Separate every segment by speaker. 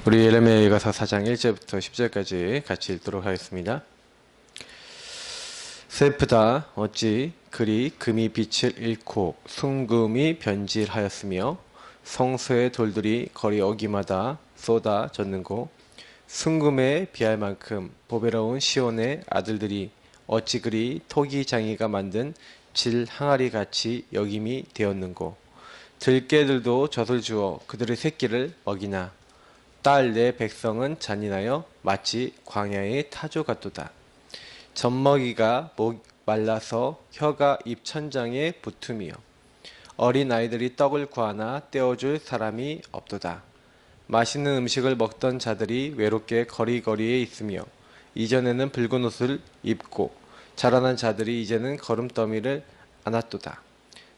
Speaker 1: 우리 예레미야서 4장 1절부터 10절까지 같이 읽도록 하겠습니다. 슬프다 어찌 그리 금이 빛을 잃고 순금이 변질하였으며 성소의 돌들이 거리 어기마다 쏟아졌는고 순금에 비할 만큼 보배로운 시온의 아들들이 어찌 그리 토기장이가 만든 질 항아리 같이 여김이 되었는고 들깨들도 젖을 주어 그들의 새끼를 먹이나 딸 내 백성은 잔인하여 마치 광야의 타조 같도다. 젖먹이가 목 말라서 혀가 입 천장에 붙으며 어린 아이들이 떡을 구하나 떼어줄 사람이 없도다. 맛있는 음식을 먹던 자들이 외롭게 거리거리에 있으며 이전에는 붉은 옷을 입고 자라난 자들이 이제는 거름더미를 안았도다.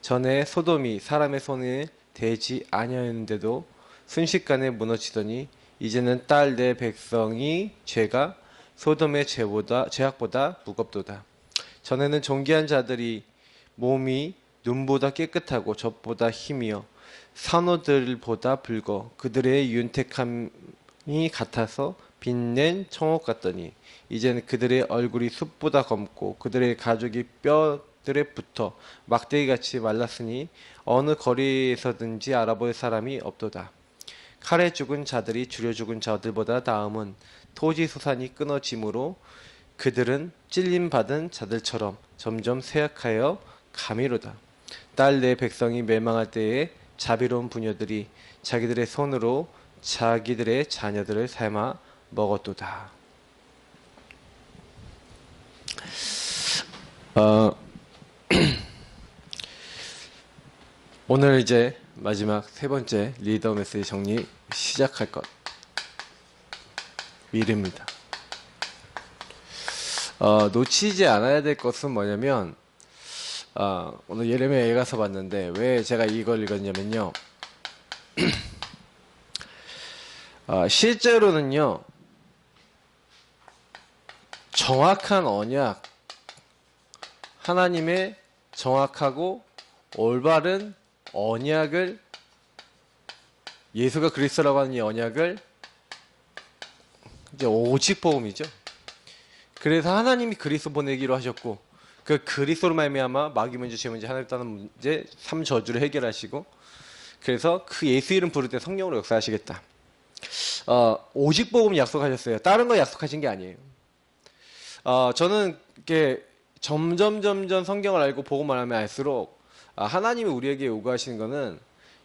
Speaker 1: 전에 소돔이 사람의 손에 대지 아니하였는데도 순식간에 무너지더니 이제는 딸 내 백성이 죄가 소돔의 죄악보다 무겁도다. 전에는 존귀한 자들이 몸이 눈보다 깨끗하고 젖보다 힘이여 산호들보다 붉어 그들의 윤택함이 같아서 빛낸 청옥 같더니 이제는 그들의 얼굴이 숯보다 검고 그들의 가죽이 뼈들에 붙어 막대기같이 말랐으니 어느 거리에서든지 알아볼 사람이 없도다. 칼에 죽은 자들이 줄여 죽은 자들보다 나음은 토지 소산이 끊어짐으로 그들은 찔림받은 자들처럼 점점 쇠약하여 가미로다. 딸 내 백성이 멸망할 때에 자비로운 부녀들이 자기들의 손으로 자기들의 자녀들을 삶아 먹었도다. 오늘 이제 마지막 세 번째 리더 메시지 정리 시작할 것 미래입니다. 놓치지 않아야 될 것은 뭐냐면 오늘 예레미야 읽어서 봤는데 왜 제가 이걸 읽었냐면요. 실제로는요 정확한 언약, 하나님의 정확하고 올바른 언약을, 예수가 그리스도라고 하는 이 언약을 이제 오직 복음이죠. 그래서 하나님이 그리스도 보내기로 하셨고 그 그리스도로 말미암아 마귀 문제, 죄 문제, 하나님 따는 문제, 3저주를 해결하시고 그래서 그 예수 이름 부를 때 성령으로 역사하시겠다. 오직 복음 약속하셨어요. 다른 거 약속하신 게 아니에요. 저는 이렇게 점점 성경을 알고 복음을 알면 알수록 하나님이 우리에게 요구하시는 거는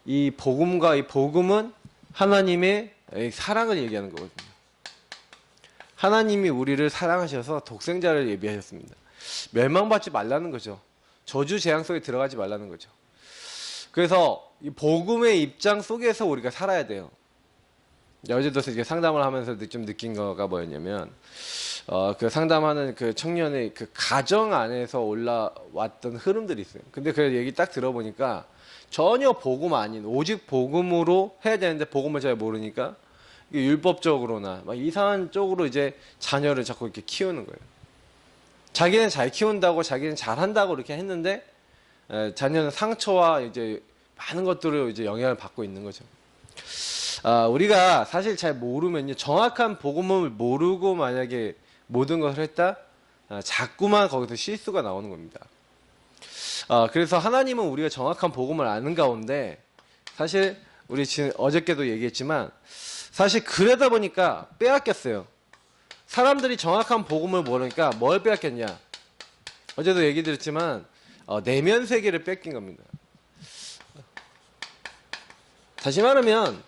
Speaker 1: 이 복음과 이 복음은 하나님의 사랑을 얘기하는 거거든요. 하나님이 우리를 사랑하셔서 독생자를 예비하셨습니다. 멸망받지 말라는 거죠. 저주 재앙 속에 들어가지 말라는 거죠. 그래서 이 복음의 입장 속에서 우리가 살아야 돼요. 어제도 이렇게 상담을 하면서 좀 느낀 거가 뭐였냐면 그 상담하는 그 청년의 그 가정 안에서 올라왔던 흐름들이 있어요. 근데 그 얘기 딱 들어보니까 전혀 복음 아닌 오직 복음으로 해야 되는데 복음을 잘 모르니까 율법적으로나 막 이상한 쪽으로 이제 자녀를 자꾸 이렇게 키우는 거예요. 자기는 잘 키운다고 자기는 잘한다고 이렇게 했는데 자녀는 상처와 이제 많은 것들을 이제 영향을 받고 있는 거죠. 우리가 사실 잘 모르면요, 정확한 복음을 모르고 만약에 모든 것을 했다, 자꾸만 거기서 실수가 나오는 겁니다. 그래서 하나님은 우리가 정확한 복음을 아는 가운데 사실 우리 지금 어저께도 얘기했지만 사실 그러다 보니까 빼앗겼어요. 사람들이 정확한 복음을 모르니까 뭘 빼앗겼냐? 어제도 얘기 드렸지만 내면 세계를 뺏긴 겁니다. 다시 말하면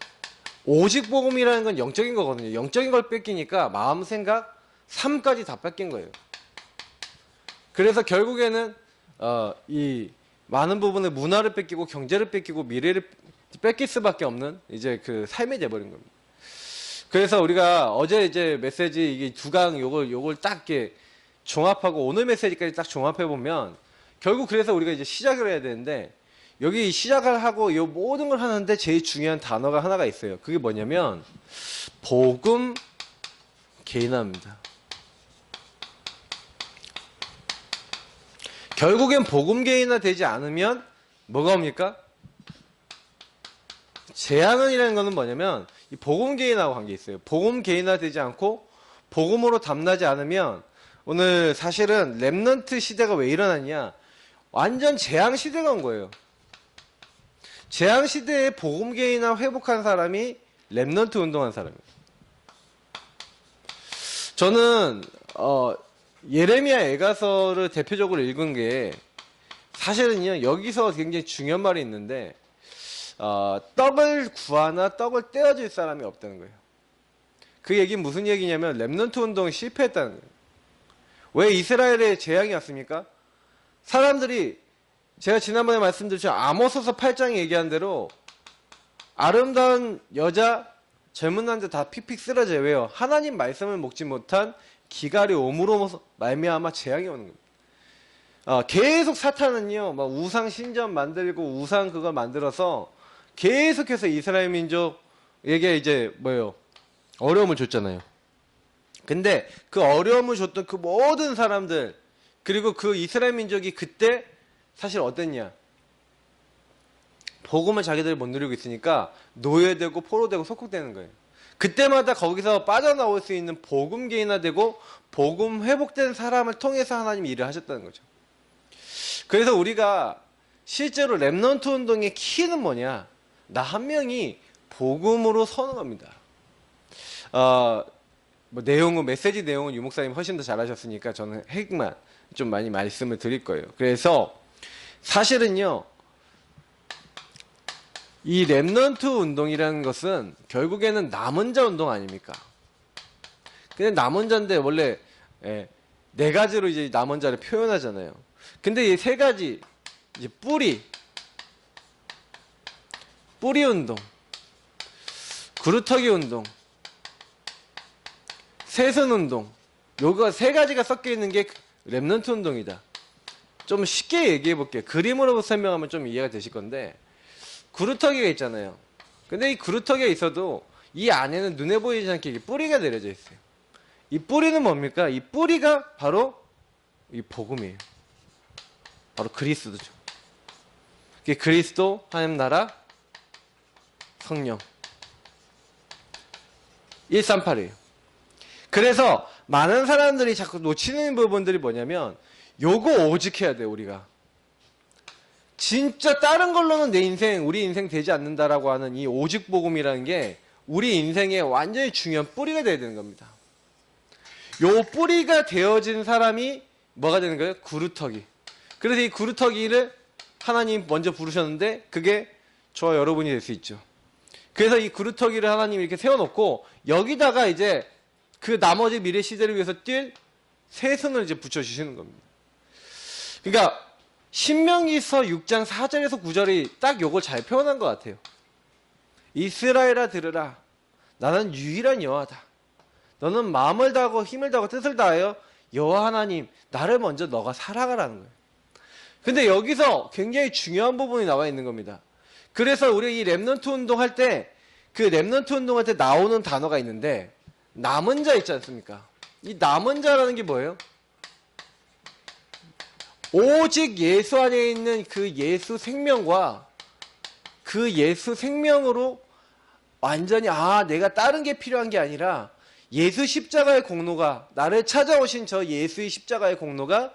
Speaker 1: 오직 복음이라는 건 영적인 거거든요. 영적인 걸 뺏기니까 마음, 생각, 삶까지 다 뺏긴 거예요. 그래서 결국에는 이 많은 부분의 문화를 뺏기고 경제를 뺏기고 미래를 뺏길 수밖에 없는 이제 그 삶이 돼버린 겁니다. 그래서 우리가 어제 이제 메시지 이게 두 강 요걸 딱 이렇게 종합하고 오늘 메시지까지 딱 종합해 보면 결국 그래서 우리가 이제 시작을 해야 되는데 여기 시작을 하고 이 모든 걸 하는데 제일 중요한 단어가 하나가 있어요. 그게 뭐냐면 복음 개인화입니다. 결국엔 복음 개인화 되지 않으면 뭐가 옵니까? 재앙은이라는 거는 뭐냐면 이 복음 개인하고 관계 있어요. 복음 개인화되지 않고 복음으로 담나지 않으면 오늘 사실은 렘넌트 시대가 왜 일어났냐? 완전 재앙 시대가 온 거예요. 재앙 시대에 복음 개인화 회복한 사람이 렘넌트 운동한 사람이에요. 저는 예레미야 애가서를 대표적으로 읽은 게 사실은요 여기서 굉장히 중요한 말이 있는데 떡을 구하나 떡을 떼어줄 사람이 없다는 거예요. 그 얘기는 무슨 얘기냐면 렘넌트 운동이 실패했다는 거예요. 왜 이스라엘에 재앙이 왔습니까? 사람들이 제가 지난번에 말씀드렸죠. 아모스서 8장에 얘기한 대로 아름다운 여자 젊은 남자 다 픽픽 쓰러져요. 왜요? 하나님 말씀을 먹지 못한 기갈이 오므로 말미암아 재앙이 오는 겁니다. 계속 사탄은요 막 우상 신전 만들고 우상 그걸 만들어서 계속해서 이스라엘 민족에게 이제 뭐예요? 어려움을 줬잖아요. 근데 그 어려움을 줬던 그 모든 사람들 그리고 그 이스라엘 민족이 그때 사실 어땠냐? 복음을 자기들이 못 누리고 있으니까 노예되고 포로되고 속국되는 거예요. 그때마다 거기서 빠져나올 수 있는 복음 개인화되고 복음 회복된 사람을 통해서 하나님이 일을 하셨다는 거죠. 그래서 우리가 실제로 렘넌트 운동의 키는 뭐냐? 나 한 명이 복음으로 서는 겁니다. 뭐 내용은 메시지 내용은 유목사님 훨씬 더 잘하셨으니까 저는 핵만 좀 많이 말씀을 드릴 거예요. 그래서 사실은요 이 렘넌트 운동이라는 것은 결국에는 남은 자 운동 아닙니까? 근데 남은 자인데 원래 네 가지로 이제 남은 자를 표현하잖아요. 근데 이 세 가지 이제 뿌리 운동, 그루터기 운동, 세선 운동, 요거 세 가지가 섞여 있는 게 렘넌트 운동이다. 좀 쉽게 얘기해 볼게요. 그림으로 설명하면 좀 이해가 되실 건데 그루터기가 있잖아요. 근데 이 그루터기가 있어도 이 안에는 눈에 보이지 않게 뿌리가 내려져 있어요. 이 뿌리는 뭡니까? 이 뿌리가 바로 이 복음이에요. 바로 그리스도죠. 그게 그리스도, 하나님 나라, 성령. 138이에요. 그래서 많은 사람들이 자꾸 놓치는 부분들이 뭐냐면 요거 오직 해야 돼요, 우리가. 진짜 다른 걸로는 내 인생, 우리 인생 되지 않는다라고 하는 이 오직 복음이라는 게 우리 인생에 완전히 중요한 뿌리가 되어야 되는 겁니다. 요 뿌리가 되어진 사람이 뭐가 되는 거예요? 그루터기. 그래서 이 그루터기를 하나님 먼저 부르셨는데 그게 저와 여러분이 될 수 있죠. 그래서 이 그루터기를 하나님이 이렇게 세워놓고 여기다가 이제 그 나머지 미래 시대를 위해서 뛸 세선을 이제 붙여주시는 겁니다. 그러니까 신명기서 6장 4절에서 9절이 딱 요걸 잘 표현한 것 같아요. 이스라엘아 들으라. 나는 유일한 여호와다. 너는 마음을 다하고 힘을 다하고 뜻을 다하여 여호와 하나님 나를 먼저 너가 사랑하라는 거예요. 근데 여기서 굉장히 중요한 부분이 나와 있는 겁니다. 그래서 우리 이 렘넌트 운동할 때 그 렘넌트 운동할 때 나오는 단어가 있는데 남은 자 있지 않습니까? 이 남은 자라는 게 뭐예요? 오직 예수 안에 있는 그 예수 생명과 그 예수 생명으로 완전히 내가 다른 게 필요한 게 아니라 예수 십자가의 공로가 나를 찾아오신 저 예수의 십자가의 공로가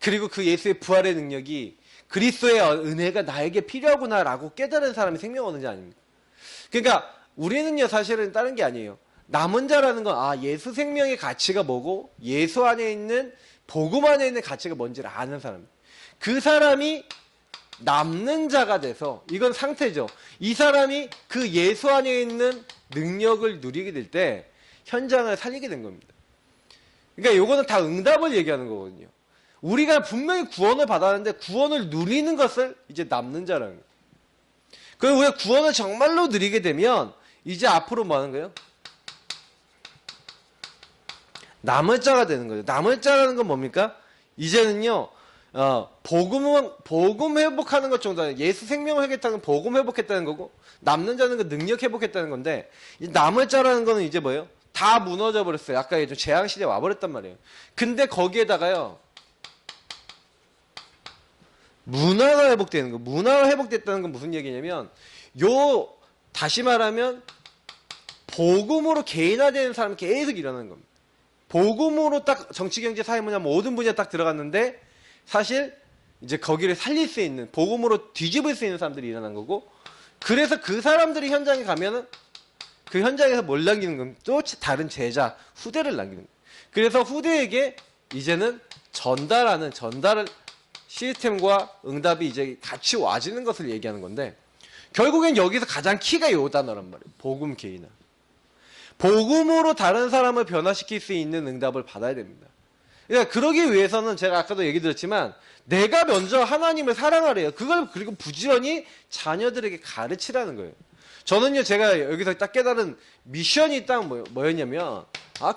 Speaker 1: 그리고 그 예수의 부활의 능력이 그리스도의 은혜가 나에게 필요하구나라고 깨달은 사람이 생명 얻는 자 아닙니까? 그러니까 우리는요 사실은 다른 게 아니에요. 남은 자라는 건 예수 생명의 가치가 뭐고 예수 안에 있는 복음 안에 있는 가치가 뭔지를 아는 사람. 그 사람이 남는 자가 돼서 이건 상태죠. 이 사람이 그 예수 안에 있는 능력을 누리게 될 때 현장을 살리게 된 겁니다. 그러니까 요거는 다 응답을 얘기하는 거거든요. 우리가 분명히 구원을 받았는데 구원을 누리는 것을 이제 남는 자라는 거예요. 그리고 우리가 구원을 정말로 누리게 되면 이제 앞으로 뭐 하는 거예요? 남을 자가 되는 거죠. 남을 자라는 건 뭡니까? 이제는요, 복음 회복하는 것 정도 아니에요. 예수 생명을 회복했다는 건 복음 회복했다는 거고, 남는 자는 건 능력 회복했다는 건데, 이 남을 자라는 거는 이제 뭐예요? 다 무너져 버렸어요. 아까 좀 재앙시대에 와버렸단 말이에요. 근데 거기에다가요, 문화가 회복되는 거. 문화가 회복됐다는 건 무슨 얘기냐면, 다시 말하면 복음으로 개인화되는 사람이 계속 일어나는 겁니다. 복음으로 딱 정치, 경제, 사회, 문화 모든 분야에 딱 들어갔는데 사실 이제 거기를 살릴 수 있는, 복음으로 뒤집을 수 있는 사람들이 일어난 거고, 그래서 그 사람들이 현장에 가면은 그 현장에서 뭘 남기는 건 또 다른 제자, 후대를 남기는 거예요. 그래서 후대에게 이제는 전달을 시스템과 응답이 이제 같이 와지는 것을 얘기하는 건데, 결국엔 여기서 가장 키가 요 단어란 말이에요. 복음 개인화. 복음으로 다른 사람을 변화시킬 수 있는 응답을 받아야 됩니다. 그러니까 그러기 위해서는 제가 아까도 얘기 드렸지만 내가 먼저 하나님을 사랑하래요. 그걸 그리고 부지런히 자녀들에게 가르치라는 거예요. 저는요, 제가 여기서 딱 깨달은 미션이 딱 뭐였냐면,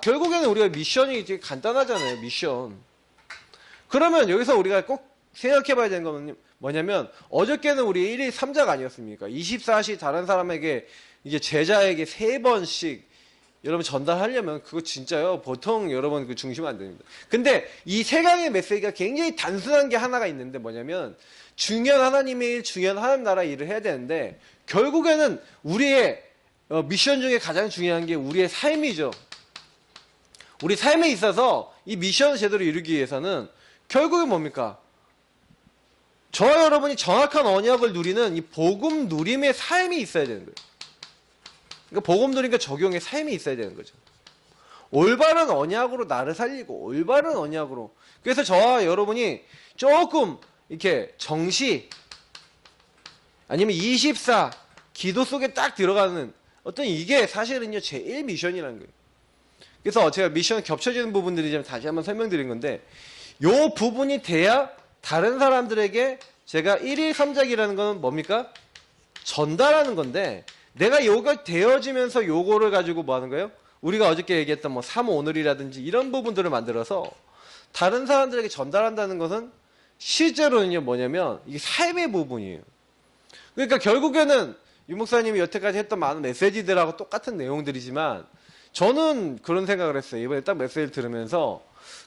Speaker 1: 결국에는 우리가 미션이 되게 간단하잖아요. 미션. 그러면 여기서 우리가 꼭 생각해 봐야 되는 건 뭐냐면, 어저께는 우리 1일 3작 아니었습니까? 24시 다른 사람에게, 이게 제자에게 3번씩 여러분 전달하려면 그거 진짜요, 보통 여러분 그 중시면 안 됩니다. 근데 이 세 강의 메시지가 굉장히 단순한 게 하나가 있는데 뭐냐면, 중요한 하나님의 일, 중요한 하나님 나라 일을 해야 되는데, 결국에는 우리의 미션 중에 가장 중요한 게 우리의 삶이죠. 우리 삶에 있어서 이 미션을 제대로 이루기 위해서는 결국은 뭡니까? 저와 여러분이 정확한 언약을 누리는 이 복음 누림의 삶이 있어야 되는 거예요. 그러니까 복음 누림과 적용의 삶이 있어야 되는 거죠. 올바른 언약으로 나를 살리고, 올바른 언약으로. 그래서 저와 여러분이 조금 이렇게 정시 아니면 24 기도 속에 딱 들어가는 어떤, 이게 사실은요 제1 미션이라는 거예요. 그래서 제가 미션 겹쳐지는 부분들이 좀 다시 한번 설명드린 건데, 요 부분이 돼야 다른 사람들에게 제가 1일 3작이라는 건 뭡니까? 전달하는 건데, 내가 요가 되어지면서 요거를 가지고 뭐 하는 거예요? 우리가 어저께 얘기했던 뭐 3오늘이라든지 이런 부분들을 만들어서 다른 사람들에게 전달한다는 것은 실제로는요 뭐냐면 이게 삶의 부분이에요. 그러니까 결국에는 유 목사님이 여태까지 했던 많은 메시지들하고 똑같은 내용들이지만, 저는 그런 생각을 했어요. 이번에 딱 메시지를 들으면서,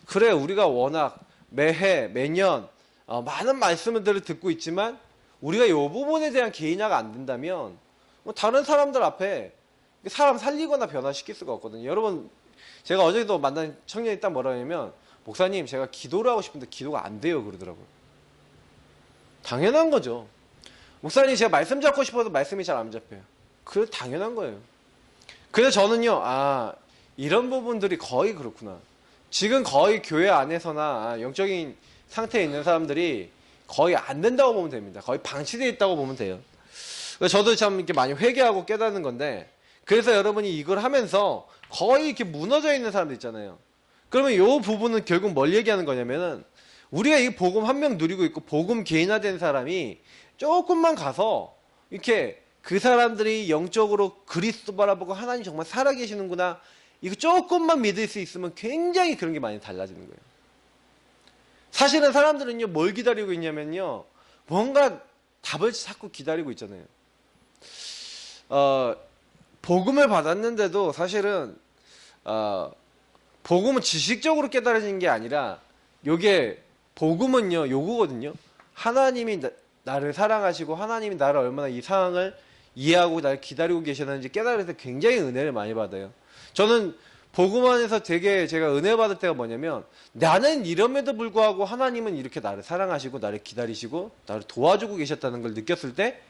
Speaker 1: 그래, 우리가 워낙 매해 매년 많은 말씀들을 듣고 있지만 우리가 이 부분에 대한 개인화가 안 된다면 뭐 다른 사람들 앞에 사람 살리거나 변화시킬 수가 없거든요. 여러분, 제가 어제도 만난 청년이 딱 뭐라 하냐면, 목사님 제가 기도를 하고 싶은데 기도가 안 돼요 그러더라고요. 당연한 거죠. 목사님 제가 말씀 잡고 싶어도 말씀이 잘 안 잡혀요. 그래, 당연한 거예요. 그래서 저는요, 이런 부분들이 거의 그렇구나. 지금 거의 교회 안에서나 영적인 상태에 있는 사람들이 거의 안 된다고 보면 됩니다. 거의 방치되어 있다고 보면 돼요. 저도 참 이렇게 많이 회개하고 깨닫는 건데, 그래서 여러분이 이걸 하면서 거의 이렇게 무너져 있는 사람들 있잖아요. 그러면 이 부분은 결국 뭘 얘기하는 거냐면은, 우리가 이 복음 한 명 누리고 있고 복음 개인화된 사람이 조금만 가서 이렇게 그 사람들이 영적으로 그리스도 바라보고 하나님 정말 살아계시는구나, 이거 조금만 믿을 수 있으면 굉장히 그런 게 많이 달라지는 거예요. 사실은 사람들은요 뭘 기다리고 있냐면요, 뭔가 답을 자꾸 기다리고 있잖아요. 복음을 받았는데도 사실은 복음은 지식적으로 깨달아지는 게 아니라, 요게 복음은요 요거거든요. 하나님이 나를 사랑하시고 하나님이 나를 얼마나 이 상황을 이해하고 나를 기다리고 계시는지 깨달아서 굉장히 은혜를 많이 받아요. 저는 복음 안에서 되게 제가 은혜 받을 때가 뭐냐면, 나는 이럼에도 불구하고 하나님은 이렇게 나를 사랑하시고 나를 기다리시고 나를 도와주고 계셨다는 걸 느꼈을 때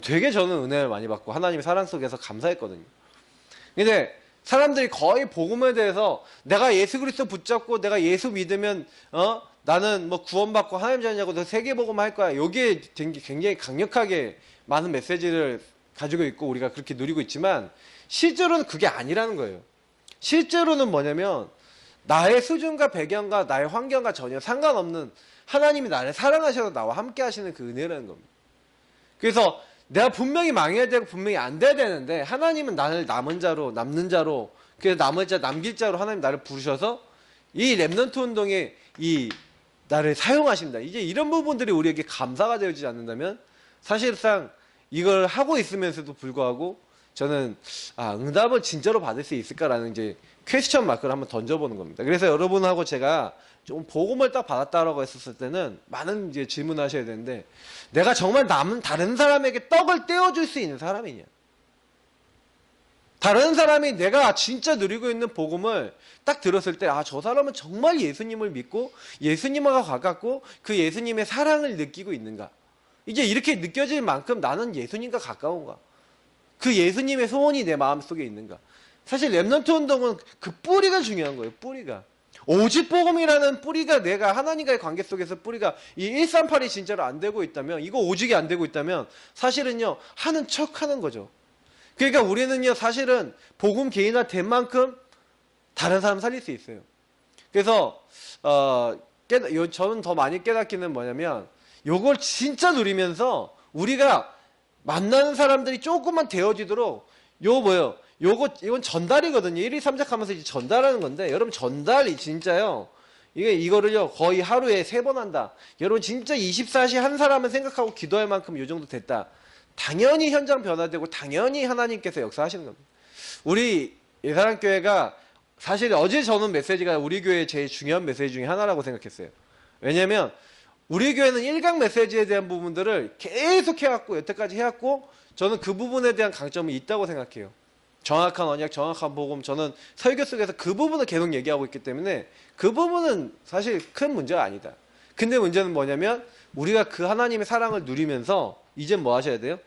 Speaker 1: 되게 저는 은혜를 많이 받고 하나님의 사랑 속에서 감사했거든요. 근데 사람들이 거의 복음에 대해서 내가 예수 그리스도 붙잡고 내가 예수 믿으면 나는 뭐 구원받고 하나님 자녀고 너 세계복음 할 거야, 여기에 굉장히 강력하게 많은 메시지를 가지고 있고 우리가 그렇게 누리고 있지만, 실제로는 그게 아니라는 거예요. 실제로는 뭐냐면, 나의 수준과 배경과 나의 환경과 전혀 상관없는 하나님이 나를 사랑하셔서 나와 함께 하시는 그 은혜라는 겁니다. 그래서 내가 분명히 망해야 되고 분명히 안 돼야 되는데, 하나님은 나를 남은 자로, 남는 자로, 그래서 남을 자, 남길 자로 하나님 나를 부르셔서 이 렘넌트 운동에 이 나를 사용하신다. 이제 이런 부분들이 우리에게 감사가 되어지지 않는다면, 사실상 이걸 하고 있으면서도 불구하고 저는 응답을 진짜로 받을 수 있을까라는 이제 퀘스천 마크를 한번 던져보는 겁니다. 그래서 여러분하고 제가 좀 복음을 딱 받았다라고 했었을 때는 많은 이제 질문을 하셔야 되는데, 내가 정말 다른 사람에게 떡을 떼어줄 수 있는 사람이냐? 다른 사람이 내가 진짜 누리고 있는 복음을 딱 들었을 때, 아, 저 사람은 정말 예수님을 믿고 예수님과 가깝고 그 예수님의 사랑을 느끼고 있는가. 이제 이렇게 느껴질 만큼 나는 예수님과 가까운가. 그 예수님의 소원이 내 마음속에 있는가. 사실 렘넌트 운동은 그 뿌리가 중요한 거예요. 뿌리가. 오직 복음이라는 뿌리가 내가 하나님과의 관계 속에서 뿌리가 이 138이 진짜로 안 되고 있다면, 이거 오직이 안 되고 있다면 사실은요, 하는 척 하는 거죠. 그러니까 우리는요, 사실은 복음 개인화 된 만큼 다른 사람 살릴 수 있어요. 그래서 저는 더 많이 깨닫기는 뭐냐면, 요걸 진짜 누리면서 우리가 만나는 사람들이 조금만 되어지도록 이건 전달이거든요. 1, 2, 3작 하면서 이제 전달하는 건데, 여러분 전달이 진짜요. 이거를요, 거의 하루에 3번 한다. 여러분 진짜 24시 한 사람을 생각하고 기도할 만큼 요 정도 됐다. 당연히 현장 변화되고 당연히 하나님께서 역사하시는 겁니다. 우리 예사랑교회가 사실 어제 저는 메시지가 우리 교회의 제일 중요한 메시지 중에 하나라고 생각했어요. 왜냐면 우리 교회는 1강 메시지에 대한 부분들을 계속 해왔고 여태까지 해왔고 저는 그 부분에 대한 강점이 있다고 생각해요. 정확한 언약, 정확한 복음, 저는 설교 속에서 그 부분을 계속 얘기하고 있기 때문에 그 부분은 사실 큰 문제가 아니다. 근데 문제는 뭐냐면 우리가 그 하나님의 사랑을 누리면서 이제 뭐 하셔야 돼요?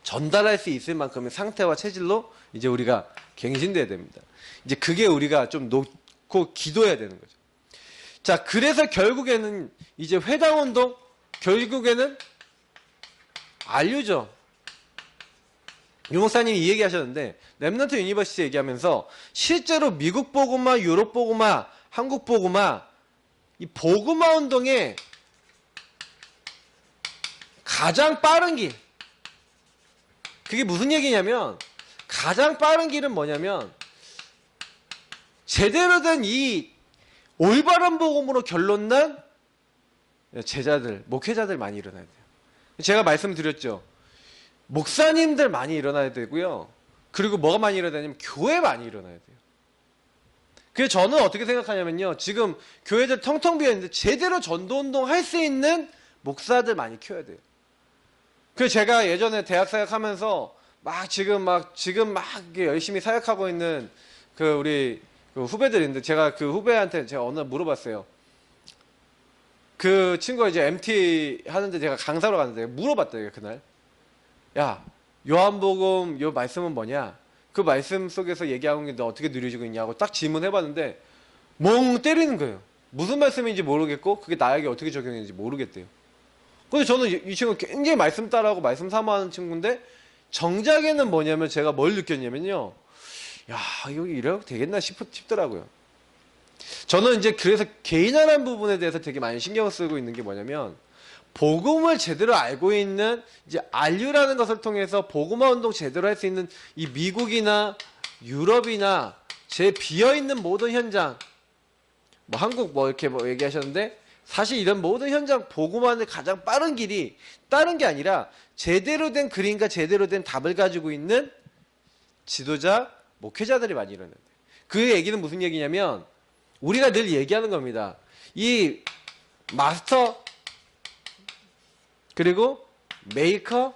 Speaker 1: 전달할 수 있을 만큼의 상태와 체질로 이제 우리가 갱신돼야 됩니다. 이제 그게 우리가 좀 놓고 기도해야 되는 거죠. 자, 그래서 결국에는 이제 회당운동, 결국에는 알류죠. 유 목사님이 이 얘기 하셨는데, 렘넌트 유니버시티 얘기하면서 실제로 미국 복음화, 유럽 복음화, 한국 복음화, 이 복음화 운동의 가장 빠른 길, 그게 무슨 얘기냐면, 가장 빠른 길은 뭐냐면 제대로 된 이 올바른 복음으로 결론난 제자들, 목회자들 많이 일어나야 돼요. 제가 말씀드렸죠. 목사님들 많이 일어나야 되고요. 그리고 뭐가 많이 일어나야 되냐면 교회 많이 일어나야 돼요. 그래서 저는 어떻게 생각하냐면요. 지금 교회들 텅텅 비어있는데 제대로 전도운동 할 수 있는 목사들 많이 키워야 돼요. 그래서 제가 예전에 대학 사역하면서 지금 열심히 사역하고 있는 우리 후배들인데, 제가 그 후배한테 제가 어느 날 물어봤어요. 그 친구가 이제 MT 하는데 제가 강사로 갔는데 물어봤대요, 그날. 야, 요한복음 요 말씀은 뭐냐? 그 말씀 속에서 얘기하는 게 너 어떻게 누려지고 있냐고 딱 질문해봤는데 멍 때리는 거예요. 무슨 말씀인지 모르겠고 그게 나에게 어떻게 적용되는지 모르겠대요. 근데 저는 이 친구 굉장히 말씀 따라하고 말씀 사모하는 친구인데, 정작에는 뭐냐면 제가 뭘 느꼈냐면요. 야, 이거 이래도 되겠나 싶더라고요. 저는 이제 그래서 개인화라는 부분에 대해서 되게 많이 신경을 쓰고 있는 게 뭐냐면, 복음을 제대로 알고 있는 이제 알류라는 것을 통해서 복음화 운동 제대로 할 수 있는 이 미국이나 유럽이나 제 비어있는 모든 현장, 뭐 한국 이렇게 얘기하셨는데, 사실 이런 모든 현장 복음화의 가장 빠른 길이 다른 게 아니라 제대로 된 그림과 제대로 된 답을 가지고 있는 지도자, 목회자들이 많이 일어나요. 그 얘기는 무슨 얘기냐면, 우리가 늘 얘기하는 겁니다. 이 마스터, 그리고 메이커,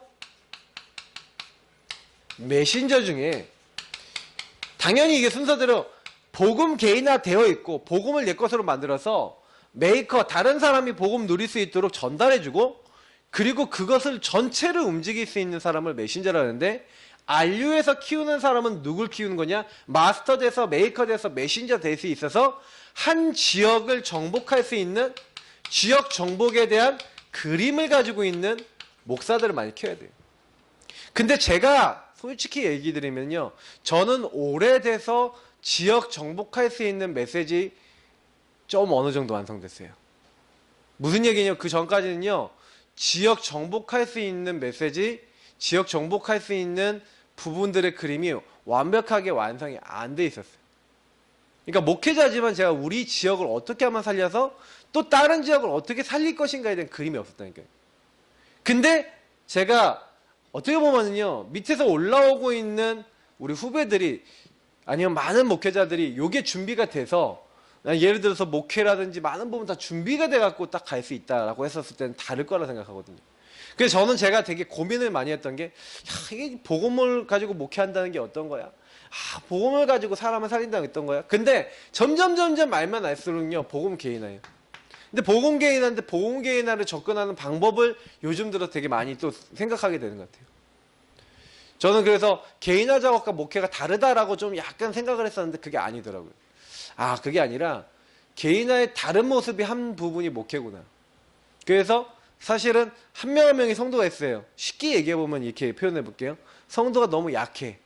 Speaker 1: 메신저 중에 당연히 이게 순서대로 복음 개인화 되어 있고 복음을 내 것으로 만들어서 메이커, 다른 사람이 복음 누릴 수 있도록 전달해주고, 그리고 그것을 전체를 움직일 수 있는 사람을 메신저라 하는데, 알류에서 키우는 사람은 누굴 키우는 거냐? 마스터 돼서 메이커 돼서 메신저 될 수 있어서 한 지역을 정복할 수 있는, 지역 정복에 대한 그림을 가지고 있는 목사들을 많이 키워야 돼요. 근데 제가 솔직히 얘기 드리면요, 저는 오래돼서 지역 정복할 수 있는 메시지 좀 어느 정도 완성됐어요. 무슨 얘기냐면, 그 전까지는요, 지역 정복할 수 있는 메시지, 지역 정복할 수 있는 부분들의 그림이 완벽하게 완성이 안 돼 있었어요. 그러니까 목회자지만 제가 우리 지역을 어떻게 하면 살려서 또 다른 지역을 어떻게 살릴 것인가에 대한 그림이 없었다니까요. 근데 제가 어떻게 보면은요, 밑에서 올라오고 있는 우리 후배들이, 아니면 많은 목회자들이 요게 준비가 돼서, 예를 들어서 목회라든지 많은 부분 다 준비가 돼갖고 딱 갈 수 있다라고 했었을 때는 다를 거라 생각하거든요. 그래서 저는 제가 되게 고민을 많이 했던 게, 야, 이게 복음을 가지고 목회한다는 게 어떤 거야? 아, 복음을 가지고 사람을 살린다는 게 어떤 거야? 근데 점점 말만 할수록요, 복음 개인화예요. 근데 복음 개인화인데 복음 개인화를 접근하는 방법을 요즘 들어 되게 많이 또 생각하게 되는 것 같아요. 저는 그래서 개인화 작업과 목회가 다르다라고 좀 약간 생각을 했었는데 그게 아니더라고요. 아, 그게 아니라 개인화의 다른 모습이 한 부분이 목회구나. 그래서 사실은 한 명 한 명이 성도가 있어요. 쉽게 얘기해보면 이렇게 표현해 볼게요. 성도가 너무 약해.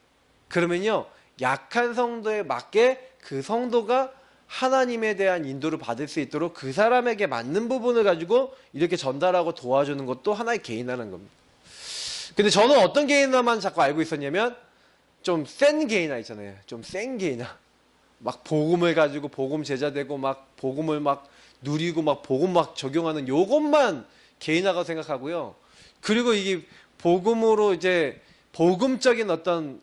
Speaker 1: 그러면요, 약한 성도에 맞게 그 성도가 하나님에 대한 인도를 받을 수 있도록 그 사람에게 맞는 부분을 가지고 이렇게 전달하고 도와주는 것도 하나의 개인화라는 겁니다. 근데 저는 어떤 개인화만 자꾸 알고 있었냐면 좀 센 개인화 있잖아요. 좀 센 개인화. 막 복음을 가지고 복음 제자 되고 막 복음을 막 누리고 막 복음 막 적용하는 요것만 개인화가 생각하고요. 그리고 이게 복음으로 이제 복음적인 어떤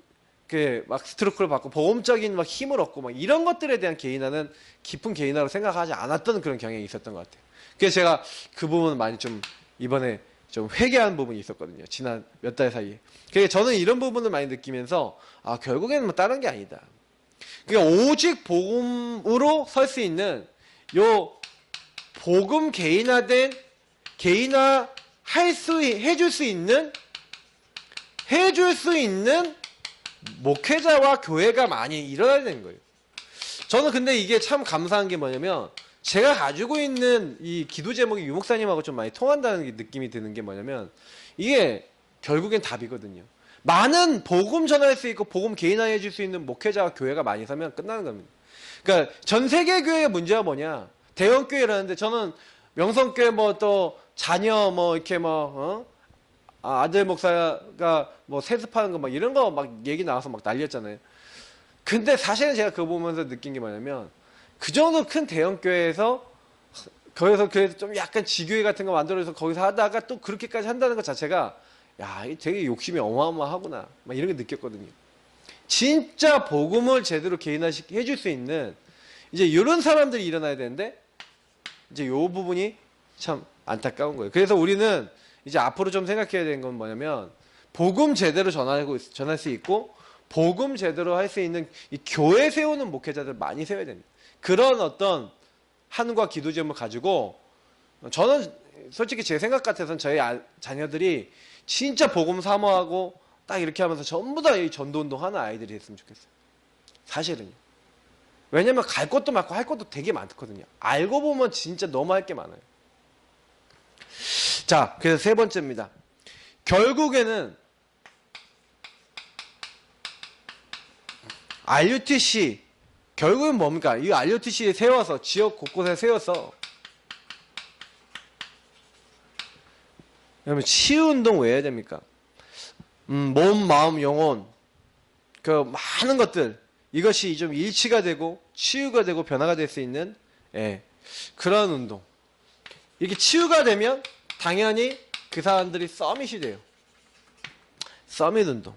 Speaker 1: 그 막 스트로크를 받고 복음적인 막 힘을 얻고 막 이런 것들에 대한 개인화는 깊은 개인화로 생각하지 않았던 그런 경향이 있었던 것 같아요. 그래서 제가 그 부분은 많이 좀 이번에 좀 회개한 부분이 있었거든요. 지난 몇 달 사이에. 그래서 저는 이런 부분을 많이 느끼면서 아, 결국에는 뭐 다른 게 아니다. 그러니까 오직 복음으로 설 수 있는 요 복음 개인화된 개인화 해줄 수 있는 목회자와 교회가 많이 일어나야 되는 거예요. 저는 근데 이게 참 감사한 게 뭐냐면 제가 가지고 있는 이 기도 제목이 유 목사님하고 좀 많이 통한다는 느낌이 드는 게 뭐냐면 이게 결국엔 답이거든요. 많은 복음 전할 수 있고 복음 개인화해 줄 수 있는 목회자와 교회가 많이 서면 끝나는 겁니다. 그러니까 전 세계 교회의 문제가 뭐냐? 대형 교회라는데 저는 명성교회 뭐 또 자녀 뭐 이렇게 뭐 아들 목사가 뭐 세습하는 거 막 이런 거 막 얘기 나와서 막 난리였잖아요. 근데 사실은 제가 그거 보면서 느낀 게 뭐냐면 그 정도 큰 대형 교회에서 거기서 그래서 좀 약간 지교회 같은 거 만들어서 거기서 하다가 또 그렇게까지 한다는 것 자체가 야, 이게 되게 욕심이 어마어마하구나 막 이런 게 느꼈거든요. 진짜 복음을 제대로 개인화해 줄 수 있는 이제 이런 사람들이 일어나야 되는데 이제 이 부분이 참 안타까운 거예요. 그래서 우리는 이제 앞으로 좀 생각해야 되는 건 뭐냐면 복음 제대로 전할 수 있고 복음 제대로 할 수 있는 이 교회 세우는 목회자들 많이 세워야 됩니다. 그런 어떤 한과 기도 제목을 가지고 저는 솔직히 제 생각 같아서는 저희 자녀들이 진짜 복음 사모하고 딱 이렇게 하면서 전부 다 이 전도운동 하는 아이들이 됐으면 좋겠어요. 사실은요. 왜냐면 갈 것도 많고 할 것도 되게 많거든요. 알고 보면 진짜 너무 할 게 많아요. 자, 그래서 세 번째입니다. 결국에는 RUTC 결국은 뭡니까? 이 RUTC에 세워서 지역 곳곳에 세워서 그러면 치유운동 왜 해야 됩니까? 몸, 마음, 영혼 그 많은 것들 이것이 좀 일치가 되고 치유가 되고 변화가 될 수 있는 그런 운동. 이렇게 치유가 되면 당연히 그 사람들이 서밋이 돼요. 서밋 운동.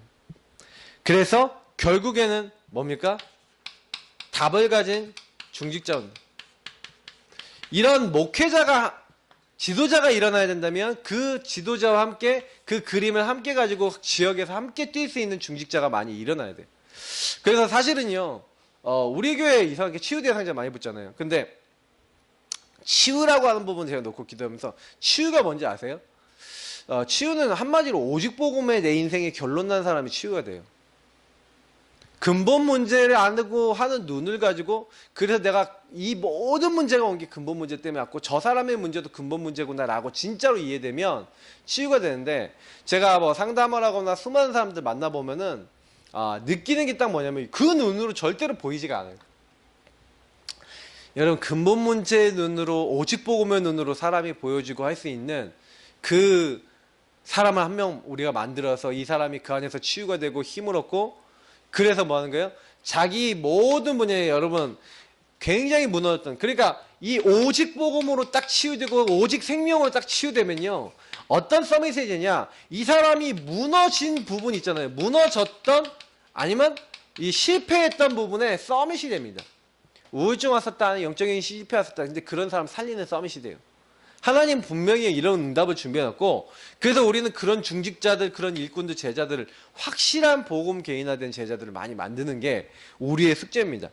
Speaker 1: 그래서 결국에는 뭡니까? 답을 가진 중직자 운동. 이런 목회자가 지도자가 일어나야 된다면 그 지도자와 함께 그 그림을 함께 가지고 지역에서 함께 뛸 수 있는 중직자가 많이 일어나야 돼요. 그래서 사실은요, 우리 교회에 이상하게 치유 대상자 많이 붙잖아요. 근데 치유라고 하는 부분 제가 놓고 기도하면서 치유가 뭔지 아세요? 치유는 한마디로 오직 복음에 내 인생의 결론 난 사람이 치유가 돼요. 근본 문제를 안고 하는 눈을 가지고 그래서 내가 이 모든 문제가 온 게 근본 문제 때문에 왔고 저 사람의 문제도 근본 문제구나라고 진짜로 이해되면 치유가 되는데 제가 뭐 상담을 하거나 수많은 사람들 만나보면은 느끼는 게 딱 뭐냐면 그 눈으로 절대로 보이지가 않아요. 여러분 근본 문제의 눈으로 오직 복음의 눈으로 사람이 보여지고 할 수 있는 그 사람을 한 명 우리가 만들어서 이 사람이 그 안에서 치유가 되고 힘을 얻고 그래서 뭐 하는 거예요? 자기 모든 분야에 여러분 굉장히 무너졌던 그러니까 이 오직 복음으로 딱 치유되고 오직 생명으로 딱 치유되면요 어떤 서밋이 되냐 이 사람이 무너진 부분 있잖아요 무너졌던 아니면 이 실패했던 부분에 서밋이 됩니다. 우울증 왔었다 영적인 실패 왔었다 근데 그런 사람 살리는 서밋이 돼요. 하나님 분명히 이런 응답을 준비해놨고, 그래서 우리는 그런 중직자들, 그런 일꾼들, 제자들을, 확실한 복음 개인화된 제자들을 많이 만드는 게 우리의 숙제입니다.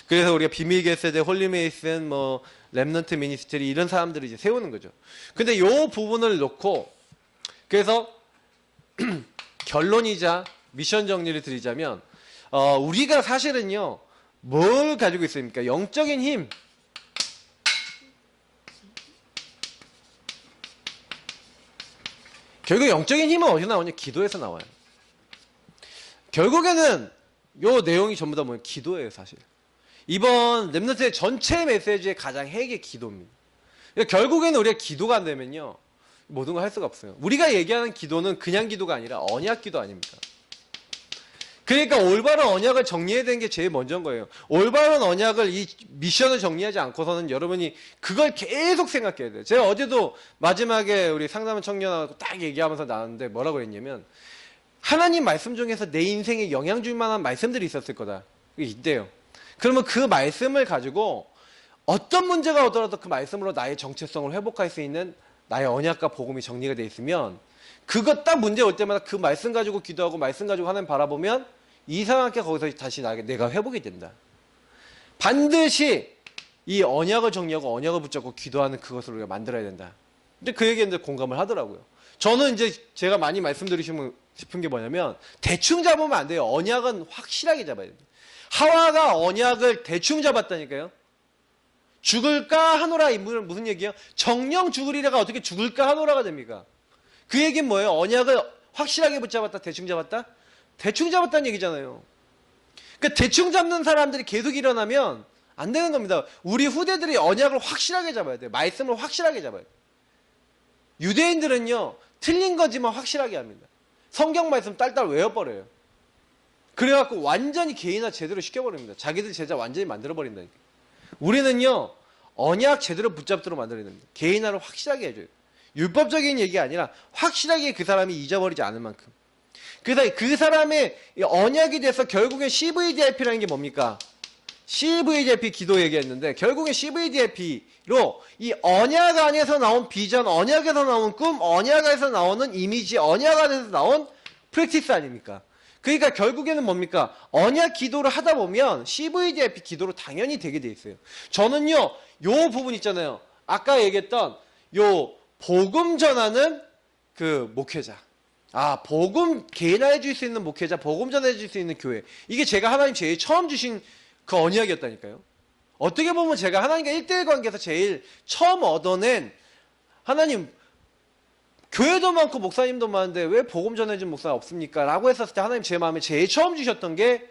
Speaker 1: 그래서 우리가 비밀 계세대, 홀리메이슨, 뭐 렘넌트 미니스트리 이런 사람들을 이제 세우는 거죠. 근데 요 부분을 놓고, 그래서 결론이자 미션 정리를 드리자면, 우리가 사실은요, 뭘 가지고 있습니까? 영적인 힘. 결국 영적인 힘은 어디서 나오냐? 기도에서 나와요. 결국에는 요 내용이 전부 다 뭐예요? 기도예요, 사실. 이번 렘넌트의 전체 메시지의 가장 핵이 기도입니다. 그러니까 결국에는 우리가 기도가 안 되면요, 모든 걸 할 수가 없어요. 우리가 얘기하는 기도는 그냥 기도가 아니라 언약 기도 아닙니까? 그러니까 올바른 언약을 정리해야 되는 게 제일 먼저인 거예요. 올바른 언약을, 이 미션을 정리하지 않고서는 여러분이 그걸 계속 생각해야 돼요. 제가 어제도 마지막에 우리 상담 청년하고 딱 얘기하면서 나왔는데 뭐라고 했냐면, 하나님 말씀 중에서 내 인생에 영향 줄 만한 말씀들이 있었을 거다. 그게 있대요. 그러면 그 말씀을 가지고 어떤 문제가 오더라도 그 말씀으로 나의 정체성을 회복할 수 있는 나의 언약과 복음이 정리가 돼 있으면, 그거 딱 문제 올 때마다 그 말씀 가지고 기도하고 말씀 가지고 하나님 바라보면 이상하게 거기서 다시 내가 회복이 된다. 반드시 이 언약을 정리하고 언약을 붙잡고 기도하는 그것을 우리가 만들어야 된다. 근데 그 얘기에 이제 공감을 하더라고요. 저는 이제 제가 많이 말씀드리고 싶은 게 뭐냐면, 대충 잡으면 안 돼요. 언약은 확실하게 잡아야 됩니다. 하와가 언약을 대충 잡았다니까요. 죽을까 하노라, 무슨 얘기예요? 정령 죽으리라가 어떻게 죽을까 하노라가 됩니까? 그 얘기는 뭐예요? 언약을 확실하게 붙잡았다, 대충 잡았다? 대충 잡았다는 얘기잖아요. 그러니까 대충 잡는 사람들이 계속 일어나면 안 되는 겁니다. 우리 후대들이 언약을 확실하게 잡아야 돼요. 말씀을 확실하게 잡아야 돼요. 유대인들은요, 틀린 거지만 확실하게 합니다. 성경 말씀 딸딸 외워버려요. 그래갖고 완전히 개인화 제대로 시켜버립니다. 자기들 제자 완전히 만들어버린다니까. 우리는요, 언약 제대로 붙잡도록 만들어야 됩니다. 개인화를 확실하게 해줘요. 율법적인 얘기가 아니라 확실하게 그 사람이 잊어버리지 않을 만큼. 그래서 그 사람의 언약이 돼서 결국엔 CVDIP라는 게 뭡니까? CVDIP 기도 얘기했는데, 결국엔 CVDIP로 이 언약 안에서 나온 비전, 언약에서 나온 꿈, 언약에서 나오는 이미지, 언약 안에서 나온 프랙티스 아닙니까? 그러니까 결국에는 뭡니까? 언약 기도를 하다 보면 CVDIP 기도로 당연히 되게 돼 있어요. 저는요, 요 부분 있잖아요. 아까 얘기했던 요 복음 전하는 그 목회자. 복음 개인화해 줄 수 있는 목회자, 복음 전해 줄 수 있는 교회. 이게 제가 하나님 제일 처음 주신 그 언약이었다니까요. 어떻게 보면 제가 하나님과 1대1 관계에서 제일 처음 얻어낸, 하나님 교회도 많고 목사님도 많은데 왜 복음 전해준 목사가 없습니까? 라고 했었을 때 하나님 제 마음에 제일 처음 주셨던 게,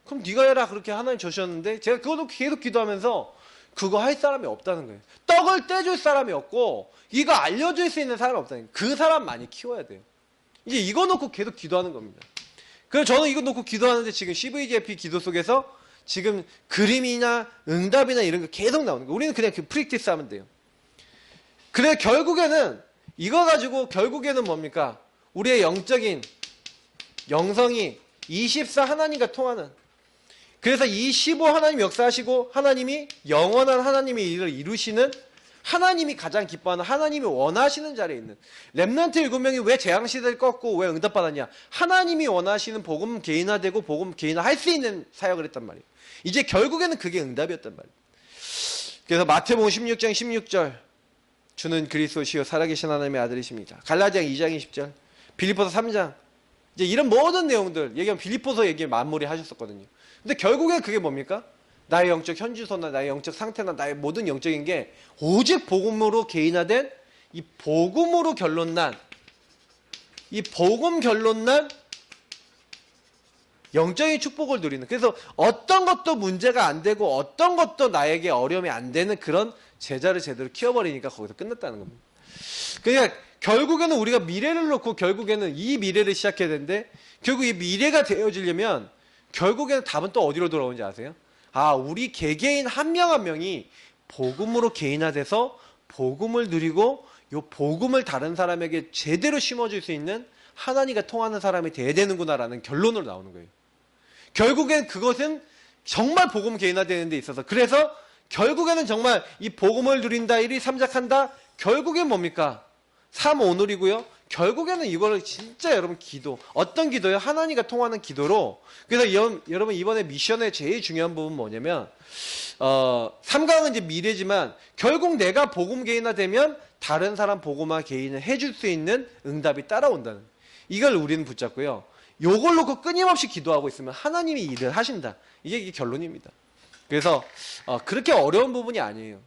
Speaker 1: 그럼 네가 해라, 그렇게 하나님 주셨는데, 제가 그것도 계속 기도하면서 그거 할 사람이 없다는 거예요. 떡을 떼줄 사람이 없고 이거 알려줄 수 있는 사람이 없다는 거예요. 그 사람 많이 키워야 돼요. 이제 이거 놓고 계속 기도하는 겁니다. 그래서 저는 이거 놓고 기도하는데 지금 CVDIP 기도 속에서 지금 그림이나 응답이나 이런 거 계속 나오는 거예요. 우리는 그냥 그 프랙티스 하면 돼요. 그래 결국에는 이거 가지고 결국에는 뭡니까? 우리의 영적인 영성이 24 하나님과 통하는, 그래서 25 하나님 역사하시고 하나님이 영원한 하나님의 일을 이루시는, 하나님이 가장 기뻐하는, 하나님이 원하시는 자리에 있는 렘넌트 7명이 왜 재앙시대를 꺾고 왜 응답받았냐? 하나님이 원하시는 복음 개인화되고 복음 개인화 할 수 있는 사역을 했단 말이에요. 이제 결국에는 그게 응답이었단 말이에요. 그래서 마태복음 16장 16절 주는 그리스도시요 살아계신 하나님의 아들이십니다. 갈라디아 2장 20절, 빌립보서 3장, 이제 이런 모든 내용들 얘기하면 빌립보서 얘기 마무리 하셨었거든요. 근데 결국엔 그게 뭡니까? 나의 영적 현주소나 나의 영적 상태나 나의 모든 영적인 게 오직 복음으로 개인화된, 이 복음으로 결론난, 이 복음 결론난 영적인 축복을 누리는, 그래서 어떤 것도 문제가 안 되고 어떤 것도 나에게 어려움이 안 되는 그런 제자를 제대로 키워버리니까 거기서 끝났다는 겁니다. 그러니까 결국에는 우리가 미래를 놓고 결국에는 이 미래를 시작해야 되는데, 결국 이 미래가 되어지려면 결국에는 답은 또 어디로 돌아오는지 아세요? 우리 개개인 한 명 한 명이 복음으로 개인화돼서 복음을 누리고 이 복음을 다른 사람에게 제대로 심어줄 수 있는 하나님과 통하는 사람이 돼야 되는구나라는 결론으로 나오는 거예요. 결국엔 그것은 정말 복음 개인화되는 데 있어서, 그래서 결국에는 정말 이 복음을 누린다, 일이 삼작한다, 결국엔 뭡니까? 삶 오늘이고요. 결국에는 이거를 진짜 여러분 기도. 어떤 기도요? 하나님과 통하는 기도로. 그래서 여러분 이번에 미션의 제일 중요한 부분은 뭐냐면 3강은 이제 미래지만 결국 내가 복음 개인화 되면 다른 사람 복음화 개인을 해줄 수 있는 응답이 따라온다는. 이걸 우리는 붙잡고요. 요걸 놓고 끊임없이 기도하고 있으면 하나님이 일을 하신다. 이게 결론입니다. 그래서 그렇게 어려운 부분이 아니에요.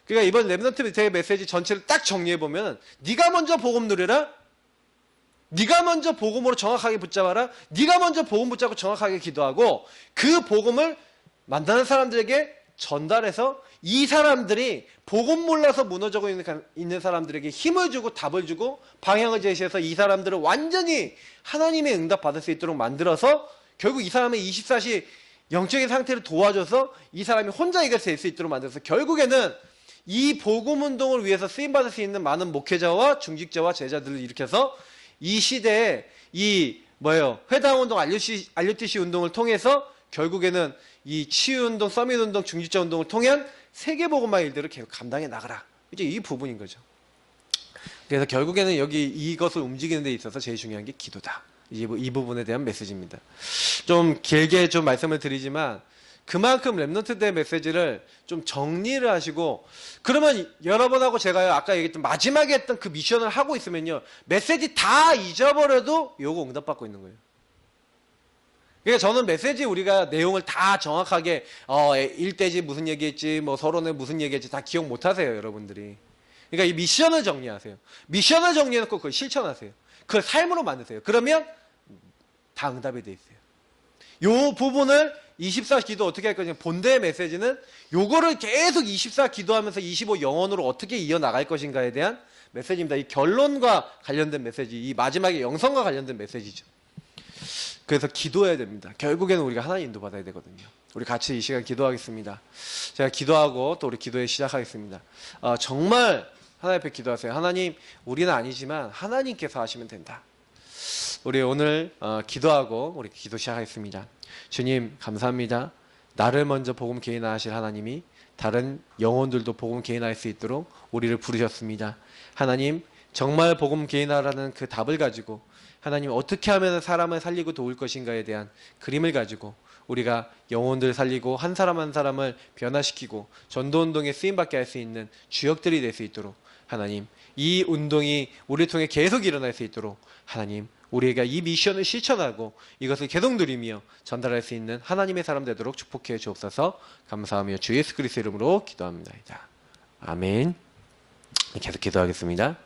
Speaker 1: 그러니까 이번 렘넌트 대 메시지 전체를 딱 정리해보면 네가 먼저 복음 누려라. 네가 먼저 복음으로 정확하게 붙잡아라. 네가 먼저 복음 붙잡고 정확하게 기도하고 그 복음을 만나는 사람들에게 전달해서 이 사람들이 복음 몰라서 무너져 있는 사람들에게 힘을 주고 답을 주고 방향을 제시해서 이 사람들을 완전히 하나님의 응답 받을 수 있도록 만들어서 결국 이 사람의 24시 영적인 상태를 도와줘서 이 사람이 혼자 이걸 될 수 있도록 만들어서 결국에는 이 복음 운동을 위해서 쓰임받을 수 있는 많은 목회자와 중직자와 제자들을 일으켜서 이 시대에 이 회당 운동, RUTC 운동을 통해서 결국에는 이 치유 운동, 서밋 운동, 중직자 운동을 통한 세계 복음화 일들을 계속 감당해 나가라. 이제 이 부분인 거죠. 그래서 결국에는 여기 이것을 움직이는 데 있어서 제일 중요한 게 기도다. 이 부분에 대한 메시지입니다. 좀 길게 좀 말씀을 드리지만 그만큼 렘넌트 대 메시지를 좀 정리를 하시고 그러면 여러분하고 제가요 아까 얘기했던 마지막에 했던 그 미션을 하고 있으면요 메시지 다 잊어버려도 요거 응답받고 있는 거예요. 그러니까 저는 메시지 우리가 내용을 다 정확하게 1대지 무슨 얘기했지 뭐 서론에 무슨 얘기했지 다 기억 못하세요 여러분들이. 그러니까 이 미션을 정리하세요. 미션을 정리해놓고 그걸 실천하세요. 그걸 삶으로 만드세요. 그러면 다 응답이 돼 있어요. 요 부분을 24 기도 어떻게 할 거냐. 본대의 메시지는 요거를 계속 24 기도하면서 25 영혼으로 어떻게 이어나갈 것인가에 대한 메시지입니다. 이 결론과 관련된 메시지, 이 마지막에 영성과 관련된 메시지죠. 그래서 기도해야 됩니다. 결국에는 우리가 하나님 인도 받아야 되거든요. 우리 같이 이 시간 기도하겠습니다. 제가 기도하고 또 우리 기도회 시작하겠습니다. 정말 하나님 앞에 기도하세요. 하나님, 우리는 아니지만 하나님께서 하시면 된다. 우리 오늘 기도하고 우리 기도 시작하겠습니다. 주님 감사합니다. 나를 먼저 복음 개인화하실 하나님이 다른 영혼들도 복음 개인화할 수 있도록 우리를 부르셨습니다. 하나님 정말 복음 개인화라는 그 답을 가지고 하나님 어떻게 하면 사람을 살리고 도울 것인가에 대한 그림을 가지고 우리가 영혼들 살리고 한 사람 한 사람을 변화시키고 전도운동에 쓰임받게 할 수 있는 주역들이 될 수 있도록 하나님 이 운동이 우리를 통해 계속 일어날 수 있도록 하나님 우리가 이 미션을 실천하고 이것을 계속 누리며 전달할 수 있는 하나님의 사람 되도록 축복해 주옵소서. 감사하며 주 예수 그리스도 이름으로 기도합니다. 아멘. 계속 기도하겠습니다.